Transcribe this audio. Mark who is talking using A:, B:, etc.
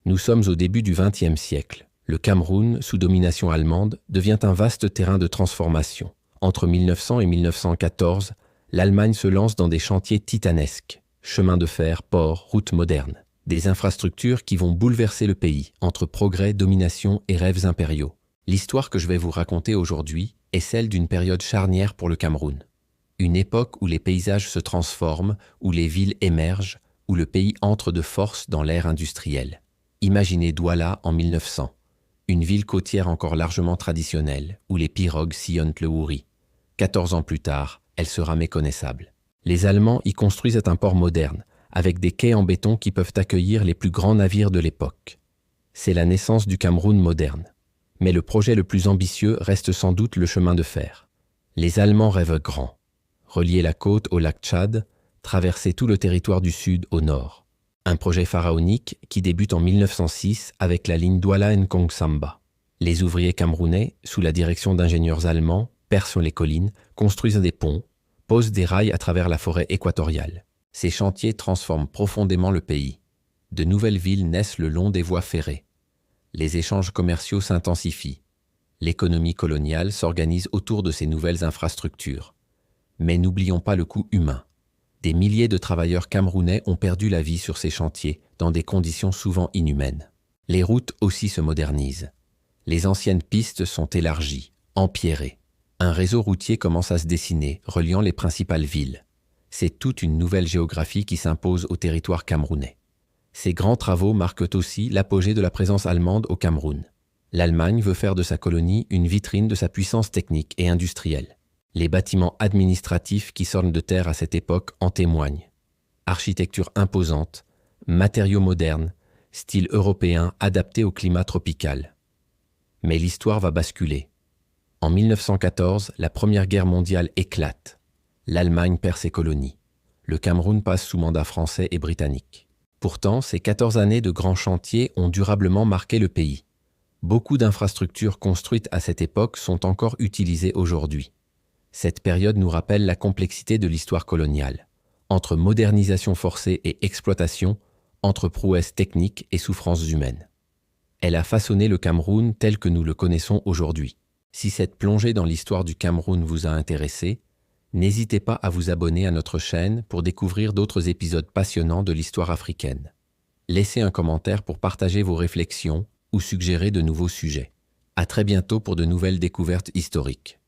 A: Nous sommes au début du XXe siècle. Le Cameroun, sous domination allemande, devient un vaste terrain de transformation. Entre 1900 et 1914, l'Allemagne se lance dans des chantiers titanesques. Chemins de fer, ports, routes modernes. Des infrastructures qui vont bouleverser le pays, entre progrès, domination et rêves impériaux. L'histoire que je vais vous raconter aujourd'hui est celle d'une période charnière pour le Cameroun. Une époque où les paysages se transforment, où les villes émergent, où le pays entre de force dans l'ère industrielle. Imaginez Douala en 1900, une ville côtière encore largement traditionnelle, où les pirogues sillonnent le Wouri. 14 ans plus tard, elle sera méconnaissable. Les Allemands y construisent un port moderne, avec des quais en béton qui peuvent accueillir les plus grands navires de l'époque. C'est la naissance du Cameroun moderne. Mais le projet le plus ambitieux reste sans doute le chemin de fer. Les Allemands rêvent grand. Relier la côte au lac Tchad, traverser tout le territoire du sud au nord. Un projet pharaonique qui débute en 1906 avec la ligne Douala-Nkongsamba. Les ouvriers camerounais, sous la direction d'ingénieurs allemands, percent les collines, construisent des ponts, posent des rails à travers la forêt équatoriale. Ces chantiers transforment profondément le pays. De nouvelles villes naissent le long des voies ferrées. Les échanges commerciaux s'intensifient. L'économie coloniale s'organise autour de ces nouvelles infrastructures. Mais n'oublions pas le coût humain. Des milliers de travailleurs camerounais ont perdu la vie sur ces chantiers, dans des conditions souvent inhumaines. Les routes aussi se modernisent. Les anciennes pistes sont élargies, empierrées. Un réseau routier commence à se dessiner, reliant les principales villes. C'est toute une nouvelle géographie qui s'impose au territoire camerounais. Ces grands travaux marquent aussi l'apogée de la présence allemande au Cameroun. L'Allemagne veut faire de sa colonie une vitrine de sa puissance technique et industrielle. Les bâtiments administratifs qui sortent de terre à cette époque en témoignent. Architecture imposante, matériaux modernes, style européen adapté au climat tropical. Mais l'histoire va basculer. En 1914, la Première Guerre mondiale éclate. L'Allemagne perd ses colonies. Le Cameroun passe sous mandat français et britannique. Pourtant, ces 14 années de grands chantiers ont durablement marqué le pays. Beaucoup d'infrastructures construites à cette époque sont encore utilisées aujourd'hui. Cette période nous rappelle la complexité de l'histoire coloniale, entre modernisation forcée et exploitation, entre prouesses techniques et souffrances humaines. Elle a façonné le Cameroun tel que nous le connaissons aujourd'hui. Si cette plongée dans l'histoire du Cameroun vous a intéressé, n'hésitez pas à vous abonner à notre chaîne pour découvrir d'autres épisodes passionnants de l'histoire africaine. Laissez un commentaire pour partager vos réflexions ou suggérer de nouveaux sujets. À très bientôt pour de nouvelles découvertes historiques.